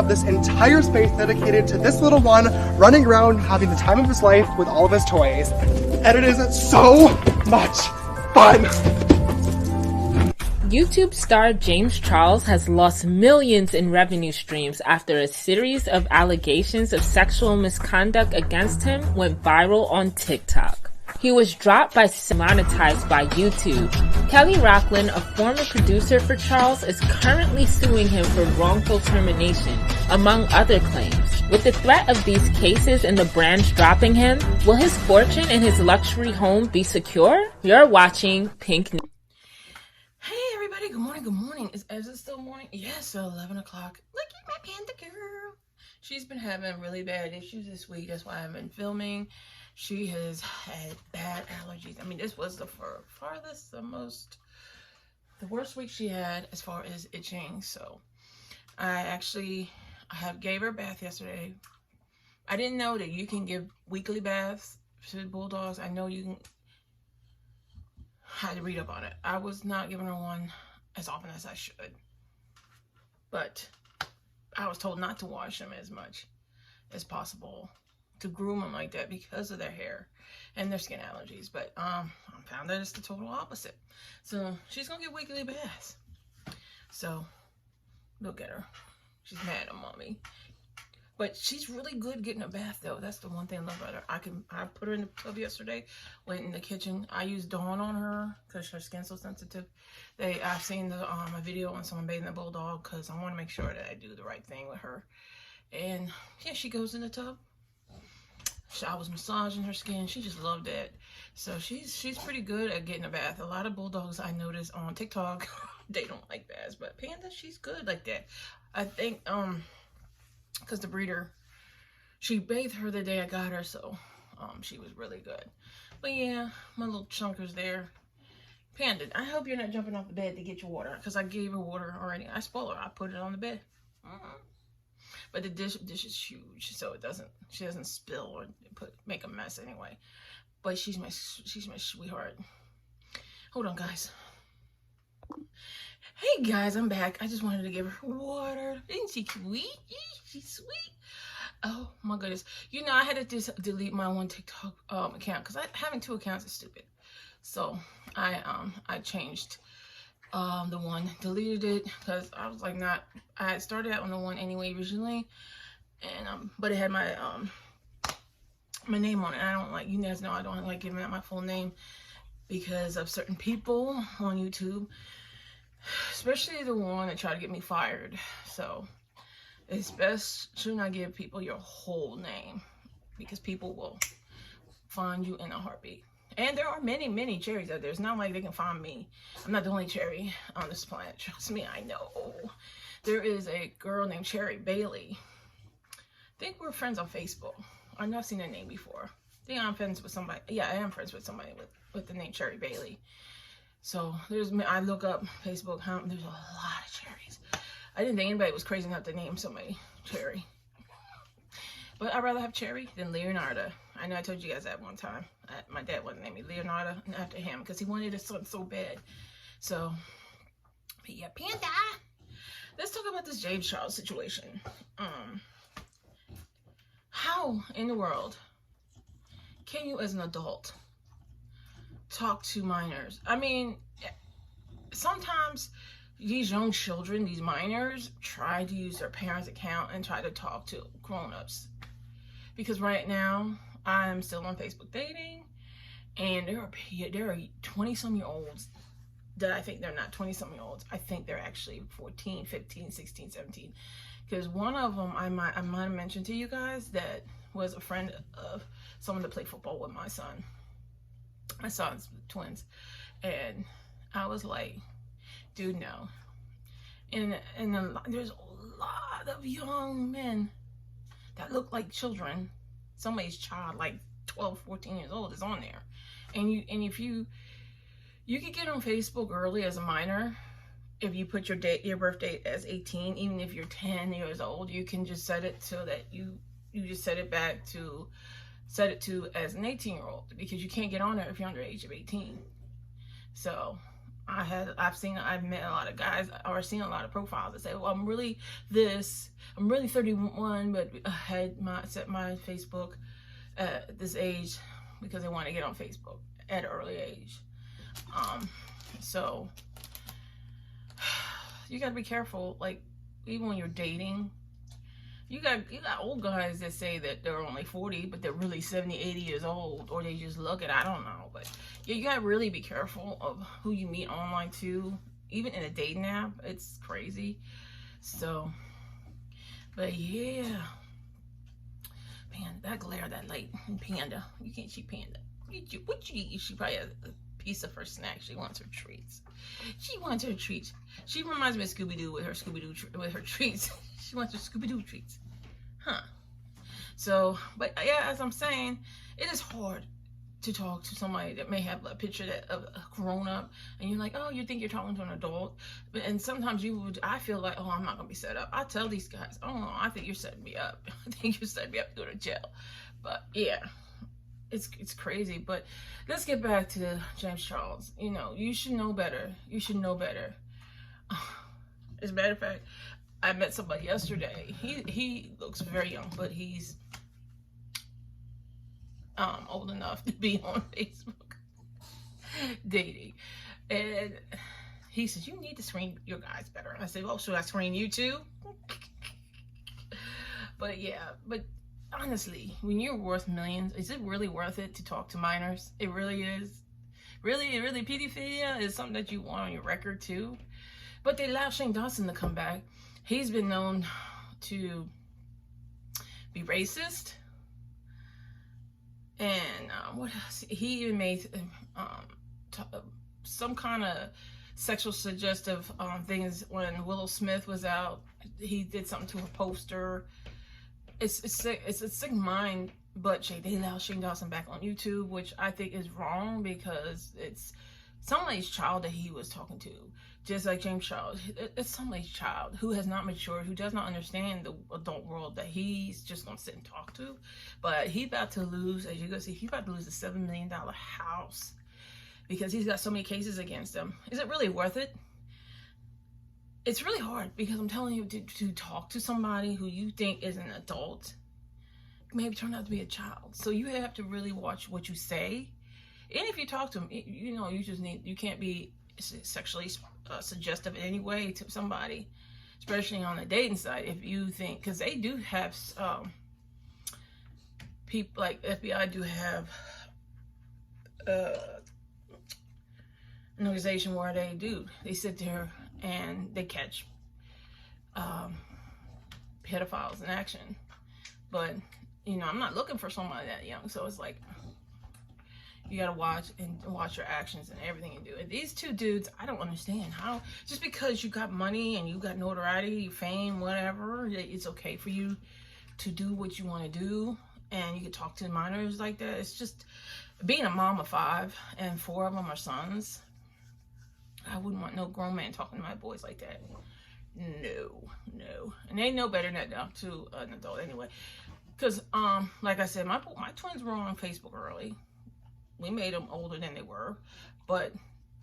have this entire space dedicated to this little one running around having the time of his life with all of his toys. And it is so much fun. YouTube star James Charles has lost millions in revenue streams after a series of allegations of sexual misconduct against him went viral on TikTok. He was dropped by monetized by YouTube. Kelly Rocklin, a former producer for Charles, is currently suing him for wrongful termination, among other claims. With the threat of these cases and the brands dropping him, will his fortune and his luxury home be secure? You're watching Pink News. Hey everybody, good morning, good morning. Is it still morning? Yes, 11 o'clock. Look at my panda girl. She's been having really bad issues this week. That's why I haven't been filming. She has had bad allergies. I mean, this was the farthest, the worst week she had as far as itching. So I gave her a bath yesterday. I didn't know that you can give weekly baths to bulldogs. I know you can. I had to read up on it. I was not giving her one as often as I should. But I was told not to wash them as much as possible, to groom them like that because of their hair and their skin allergies. But I found that it's the total opposite. So she's gonna get weekly baths. So look at her. She's mad at mommy. But she's really good getting a bath though. That's the one thing I love about her. I put her in the tub yesterday, went in the kitchen. I used Dawn on her because her skin's so sensitive. I've seen a video on someone bathing the bulldog because I want to make sure that I do the right thing with her. And yeah, she goes in the tub. I was massaging her skin. She just loved it. So she's pretty good at getting a bath. A lot of bulldogs I notice on TikTok, they don't like baths, but Panda, she's good like that. I think because the breeder, she bathed her the day I got her, so she was really good. But yeah, my little chunker's there. Panda, I hope you're not jumping off the bed to get your water, because I gave her water already. I spoiled her. I put it on the bed. But the dish is huge, so she doesn't spill or make a mess anyway. But she's my sweetheart. Hold on, guys. Hey guys, I'm back. I just wanted to give her water. Isn't she sweet? She's sweet. Oh my goodness. You know, I had to just delete my one TikTok account because having two accounts is stupid. So I changed the one, deleted it because I was like I had started out on the one anyway originally, and but it had my my name on it. I don't like, you guys know I don't like giving out my full name because of certain people on YouTube, especially the one that tried to get me fired. So it's best to not give people your whole name because people will find you in a heartbeat. And there are many, many cherries out there. It's not like they can find me. I'm not the only cherry on this planet. Trust me, I know. There is a girl named Cherry Bailey. I think we're friends on Facebook. I know I've seen her name before. I think I'm friends with somebody. Yeah, I am friends with somebody with the name Cherry Bailey. So I look up Facebook. There's a lot of cherries. I didn't think anybody was crazy enough to name somebody Cherry. But I'd rather have Cherry than Leonardo. I know I told you guys that one time. My dad wanted to name me Leonardo after him because he wanted a son so bad. So, but yeah, Panda. Let's talk about this James Charles situation. How in the world can you, as an adult, talk to minors? I mean, sometimes these young children, these minors, try to use their parents' account and try to talk to grown-ups. Because right now, I'm still on Facebook dating, and there are 20-some-year-olds that I think they're not 20-some-year-olds. I think they're actually 14, 15, 16, 17. Because one of them, I might have mentioned to you guys, that was a friend of someone that played football with my son. My son's twins. And I was like, dude, no. And there's a lot of young men that look like children. Somebody's child, like 12, 14 years old, is on there. And if you could get on Facebook early as a minor, if you put your birth date as 18, even if you're 10 years old, you can just set it so that you just set it to as an 18-year-old, because you can't get on there if you're under the age of 18. So I've met a lot of guys, or seen a lot of profiles that say, well, I'm really 31, but I had set my Facebook at this age because they want to get on Facebook at an early age. So you got to be careful. Like, even when you're dating, you got old guys that say that they're only 40, but they're really 70, 80 years old, or they just look at, I don't know. But yeah, you got to really be careful of who you meet online too. Even in a dating app, it's crazy. So, but yeah, man, that glare, that light, and Panda, you can't cheat Panda. What you eat? She probably has a piece of her snack. She wants her treats. She wants her treats. She reminds me of Scooby-Doo with her treats. She wants her Scooby-Doo treats. Huh. So, but yeah, as I'm saying, it is hard to talk to somebody that may have a picture of a grown-up, and you're like, oh, you think you're talking to an adult. And sometimes I feel like, oh, I'm not going to be set up. I tell these guys, oh, I think you're setting me up. I think you're setting me up to go to jail. But yeah, it's crazy. But let's get back to James Charles. You know, you should know better. You should know better. As a matter of fact, I met somebody yesterday. He looks very young, but he's old enough to be on Facebook dating. And he says, you need to screen your guys better. I said, well, should I screen you too? But yeah, but honestly, when you're worth millions, is it really worth it to talk to minors? It really is. Really, pedophilia is something that you want on your record too. But they allowed Shane Dawson to come back. He's been known to be racist. And what else? He even made some kind of sexual suggestive things when Willow Smith was out. He did something to her poster. It's a sick mind. But they allowed Shane Dawson back on YouTube, which I think is wrong because it's somebody's child that he was talking to. Just like James Charles, it's somebody's child who has not matured, who does not understand the adult world that he's just gonna sit and talk to. But he's about to lose, as you can see, he's about to lose a $7 million house because he's got so many cases against him. Is it really worth it? It's really hard because I'm telling you, to talk to somebody who you think is an adult maybe turn out to be a child. So you have to really watch what you say. And if you talk to them, you know, you can't be sexually suggestive in any way to somebody, especially on the dating site. If you think, because they do have people like FBI do have an organization where they sit there and they catch pedophiles in action. But you know, I'm not looking for somebody that young, so it's like you gotta watch your actions and everything you do. And these two dudes, I don't understand how, just because you got money and you got notoriety, fame, whatever, it's okay for you to do what you want to do, and you can talk to minors like that. It's just being a mom of 5 and 4 of them are sons. I wouldn't want no grown man talking to my boys like that. No, and they know better than that to an adult anyway. Because like I said, my twins were on Facebook early. We made them older than they were, but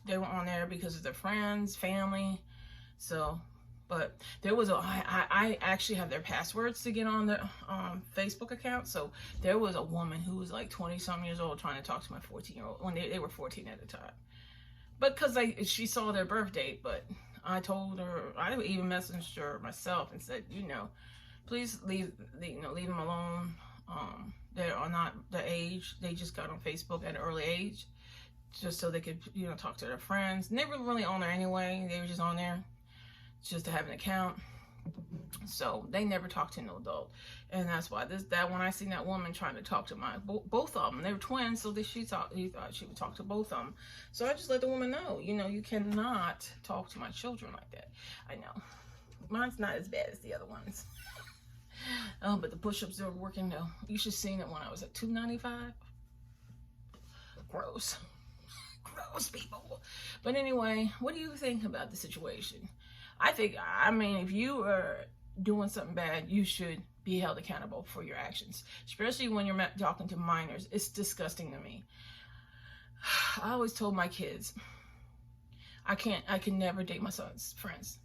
they were on there because of their friends, family. So, but there was I actually have their passwords to get on their Facebook account. So there was a woman who was like 20-something years old trying to talk to my 14-year-old when they were 14 at the time. But because she saw their birth date, but I told her, I even messaged her myself and said, you know, please leave them alone. They are not the age. They just got on Facebook at an early age, just so they could, you know, talk to their friends. And they were really on there anyway. They were just on there just to have an account. So they never talked to no adult, and that's why when I seen that woman trying to talk to both of them, they were twins, so he thought she would talk to both of them. So I just let the woman know, you know, you cannot talk to my children like that. I know mine's not as bad as the other ones. But the push-ups are working though. You should have seen it when I was at 295. Gross people. But anyway, what do you think about the situation? I mean, if you are doing something bad, you should be held accountable for your actions, especially when you're talking to minors. It's disgusting to me. I always told my kids, I can never date my son's friends.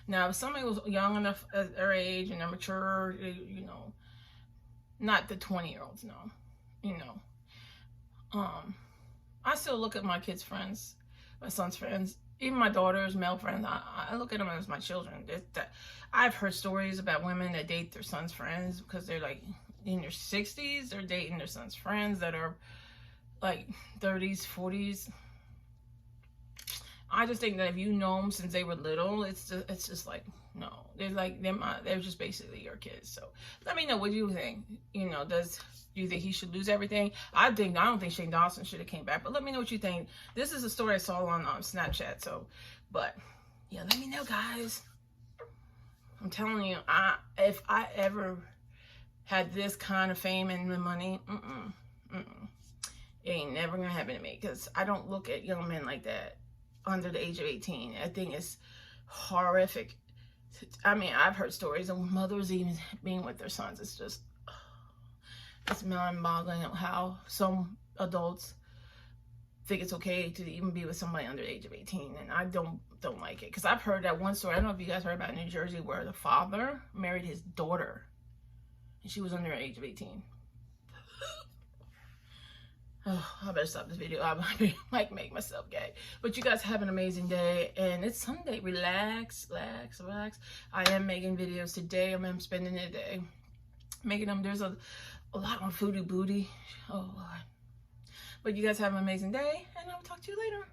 Now, if somebody was young enough at their age and they're mature, you know, not the 20-year-olds, no, you know. I still look at my kids' friends, my son's friends, even my daughter's male friends. I look at them as my children. I've heard stories about women that date their son's friends because they're like in their 60s. They're dating their son's friends that are like 30s, 40s. I just think that if you know them since they were little, it's just like, no, they're just basically your kids. So let me know, what do you think? You know, do you think he should lose everything? I don't think Shane Dawson should have came back, but let me know what you think. This is a story I saw on Snapchat. So, but yeah, let me know, guys. I'm telling you, if I ever had this kind of fame and the money, it ain't never gonna happen to me, because I don't look at young men like that under the age of 18. I think it's horrific. I mean, I've heard stories of mothers even being with their sons. It's just, it's mind-boggling how some adults think it's okay to even be with somebody under the age of 18, and I don't like it. Because I've heard that one story, I don't know if you guys heard about New Jersey, where the father married his daughter, and she was under the age of 18. Oh, I better stop this video. I might make myself gay. But you guys have an amazing day. And it's Sunday. Relax, relax, relax. I am making videos today. I'm spending the day making them. There's a lot on foodie booty. Oh, Lord. But you guys have an amazing day. And I'll talk to you later.